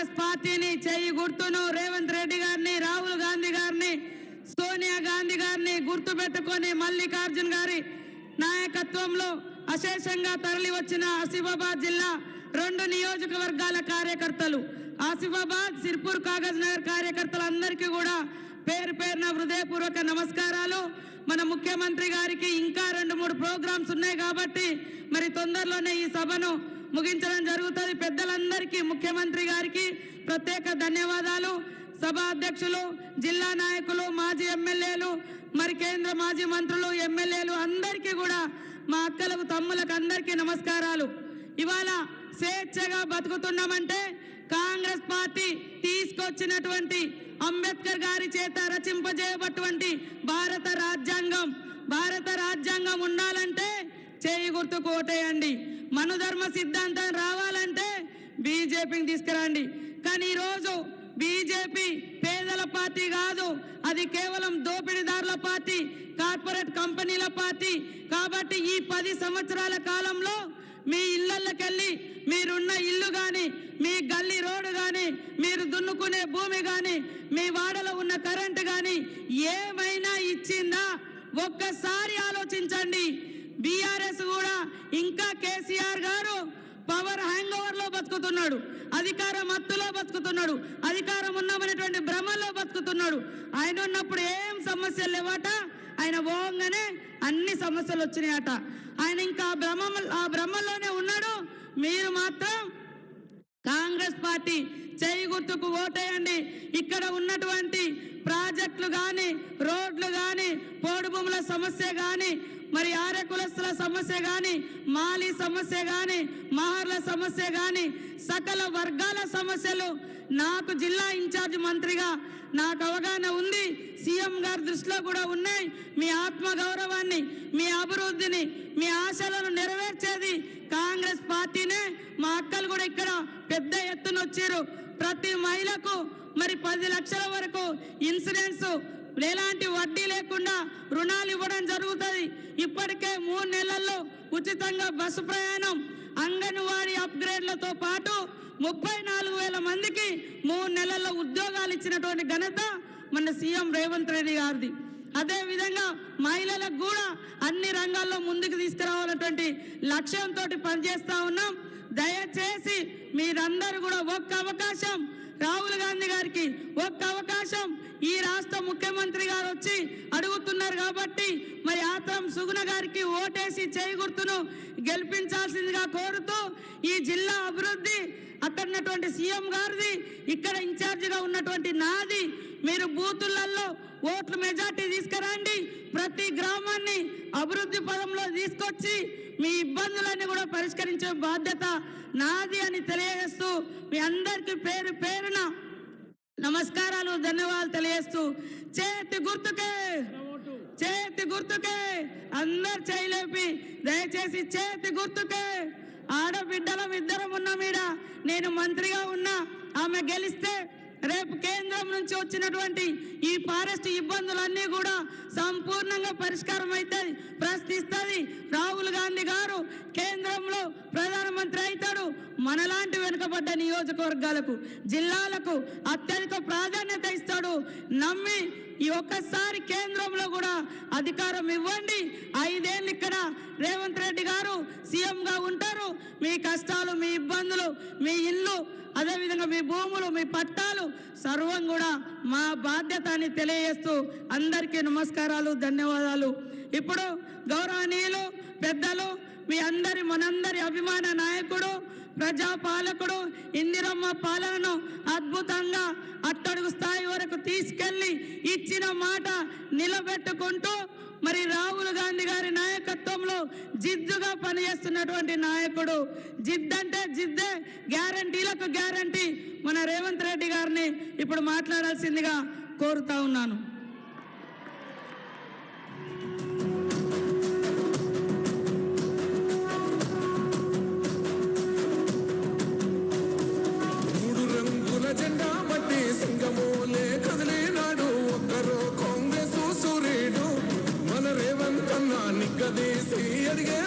కాంగ్రెస్ పార్టీని చేయి గుర్తును రేవంత్ రెడ్డి గారిని, రాహుల్ గాంధీ గారిని, సోనియా గాంధీ గారిని గుర్తు పెట్టుకొని మల్లికార్జున్ గారి నాయకత్వంలో అశేషంగా తరలి వచ్చిన ఆసిఫాబాద్ జిల్లా 2 నియోజకవర్గాల కార్యకర్తలు, ఆసిఫాబాద్, సిర్పూర్, కాగజ్ నగర్ కార్యకర్తలందరికీ కూడా పేరు పేరున హృదయపూర్వక నమస్కారాలు. మన ముఖ్యమంత్రి గారికి ఇంకా 2-3 ప్రోగ్రామ్స్ ఉన్నాయి కాబట్టి మరి తొందరలోనే ఈ సభను ముగించడం జరుగుతుంది. పెద్దలందరికీ, ముఖ్యమంత్రి గారికి ప్రత్యేక ధన్యవాదాలు. సభ అధ్యక్షులు, జిల్లా నాయకులు, మాజీ ఎమ్మెల్యేలు, మరి కేంద్ర మాజీ మంత్రులు, ఎమ్మెల్యేలు అందరికీ కూడా, మా అక్కలకు, తమ్ములకు అందరికీ నమస్కారాలు. ఇవాళ స్వేచ్ఛగా బతుకుతున్నామంటే కాంగ్రెస్ పార్టీ తీసుకొచ్చినటువంటి అంబేద్కర్ గారి చేత రచింపజేయబటువంటి భారత రాజ్యాంగం ఉండాలంటే చేయి గుర్తుకు ఓటేయండి. మనుధర్మ సిద్ధాంతం రావాలంటే బీజేపీని తీసుకురండి. కానీ ఈరోజు బీజేపీ పేదల పార్టీ కాదు, అది కేవలం దోపిడీదారుల పార్టీ, కార్పొరేట్ కంపెనీల పార్టీ. కాబట్టి ఈ 10 సంవత్సరాల కాలంలో మీ ఇళ్లకెళ్ళి, మీరున్న ఇల్లు కానీ, మీ గల్లీ రోడ్డు కానీ, మీరు దున్నుకునే భూమి కానీ, మీ వాడలో ఉన్న కరెంటు కానీ ఏమైనా ఇచ్చిందా ఒక్కసారి ఆలోచించండి. బీఆర్ఎస్ కూడా ఇంకా కేసీఆర్ గారు పవర్ హ్యాంగ్ ఓవర్ లో బతుకుతున్నాడు, అధికారం మత్తులో బతుకుతున్నాడు, అధికారం ఉన్నామనేటువంటి భ్రమలో బతుకుతున్నాడు. ఆయన ఉన్నప్పుడు ఏం సమస్యలు లేవట, ఆయన పోగానే అన్ని సమస్యలు వచ్చినాయట. ఆయన ఇంకా ఆ భ్రమలోనే ఉన్నాడు. మీరు మాత్రం కాంగ్రెస్ పార్టీ చేయి గుర్తుకు ఓటేయండి. ఇక్కడ ఉన్నటువంటి ప్రాజెక్టులు కానీ, రోడ్లు కానీ, పోడు భూముల సమస్య కానీ, మరి ఆర్య కులస్తుల సమస్య కానీ, మాలి సమస్య కానీ, మహర్ల సమస్య కానీ, సకల వర్గాల సమస్యలు నాకు జిల్లా ఇన్ఛార్జ్ మంత్రిగా నాకు అవగాహన ఉంది. సీఎం గారి దృష్టిలో కూడా ఉన్నాయి. మీ ఆత్మ గౌరవాన్ని, మీ అభివృద్ధిని, మీ ఆశలను నెరవేర్చేది కాంగ్రెస్ పార్టీనే. మా అక్కలు కూడా ఇక్కడ పెద్ద ఎత్తున వచ్చారు. ప్రతి మహిళకు మరి 10 లక్షల వరకు ఇన్సూరెన్స్, ఎలాంటి వడ్డీ లేకుండా రుణాలు ఇవ్వడం జరుగుతుంది. ఇప్పటికే 3 నెలల్లో ఉచితంగా బస్సు ప్రయాణం, అంగన్వాడీ అప్గ్రేడ్లతో పాటు 34,000 మందికి 3 నెలల్లో ఉద్యోగాలు ఇచ్చినటువంటి ఘనత మన సీఎం రేవంత్ రెడ్డి గారిది. అదే విధంగా మహిళలకు కూడా అన్ని రంగాల్లో ముందుకు తీసుకురావాలన్నటువంటి లక్ష్యంతో పనిచేస్తా ఉన్నాం. దయచేసి మీరందరూ కూడా ఒక్క అవకాశం, రాహుల్ గాంధీ గారికి ఒక్క అవకాశం, ఈ రాష్ట్ర ముఖ్యమంత్రి గారు వచ్చి అడుగుతున్నారు కాబట్టి మరి ఆత్రం సుగుణ గారికి ఓటేసి చేయి గుర్తును గెలిపించాల్సిందిగా కోరుతూ, ఈ జిల్లా అభివృద్ధి అక్కడ ఉన్నటువంటి సీఎం గారిది, ఇక్కడ ఇన్ఛార్జిగా ఉన్నటువంటి నాది. మీరు బూతులలో ఓట్ల మెజార్టీ తీసుకురండి. ప్రతి గ్రామాన్ని అభివృద్ధి పదంలో తీసుకొచ్చి మీ ఇబ్బందులన్నీ కూడా పరిష్కరించే బాధ్యత నాది అని తెలియజేస్తూ మీ అందరికీ పేరు పేరున నమస్కారాలు, ధన్యవాదాలు తెలియజేస్తూ చేతి గుర్తుకే అందరు చేయలేపి దయచేసి చేతి గుర్తుకే. ఆడబిడ్డలం ఇద్దరం ఉన్నాం ఈడ. నేను మంత్రిగా ఉన్నా, ఆమె గెలిస్తే రేపు కేంద్రం నుంచి వచ్చినటువంటి ఈ ఫారెస్ట్ ఇబ్బందులన్నీ కూడా సంపూర్ణంగా పరిష్కారం అవుతుంది, ప్రశ్నిస్తుంది. రాహుల్ గాంధీ గారు కేంద్రంలో ప్రధానమంత్రి అవుతాడు. మనలాంటి వెనుకబడ్డ నియోజకవర్గాలకు, జిల్లాలకు అత్యధిక ప్రాధాన్యత ఇస్తాడు. నమ్మి ఈ ఒక్కసారి కేంద్రంలో కూడా అధికారం ఇవ్వండి. 5 ఏళ్ళు ఇక్కడ రేవంత్ రెడ్డి గారు సీఎంగా ఉంటారు. మీ కష్టాలు, మీ ఇబ్బందులు, మీ ఇల్లు, అదేవిధంగా మీ భూములు, మీ పట్టాలు సర్వం కూడా మా బాధ్యత అని తెలియజేస్తూ అందరికీ నమస్కారాలు, ధన్యవాదాలు. ఇప్పుడు గౌరవనీయులు పెద్దలు, మీ మనందరి అభిమాన నాయకుడు, ప్రజాపాలకుడు, ఇందిరమ్మ పాలనను అద్భుతంగా అట్టడుగు స్థాయి వరకు తీసుకెళ్లి ఇచ్చిన మాట నిలబెట్టుకుంటూ మరి రాహుల్ గాంధీ గారి నాయకత్వంలో జిద్దుగా పనిచేస్తున్నటువంటి నాయకుడు. జిద్దంటే జిద్దే, గ్యారంటీలకు గ్యారంటీ మన రేవంత్ రెడ్డి గారిని ఇప్పుడు మాట్లాడాల్సిందిగా కోరుతా ఉన్నాను. జెండా బట్టి సింగమూలే కదిలినాడు ఒక్కరో కాంగ్రెస్ సూర్యుడు మన రేవంత్ అన్న నిగ్గదీసి అడిగే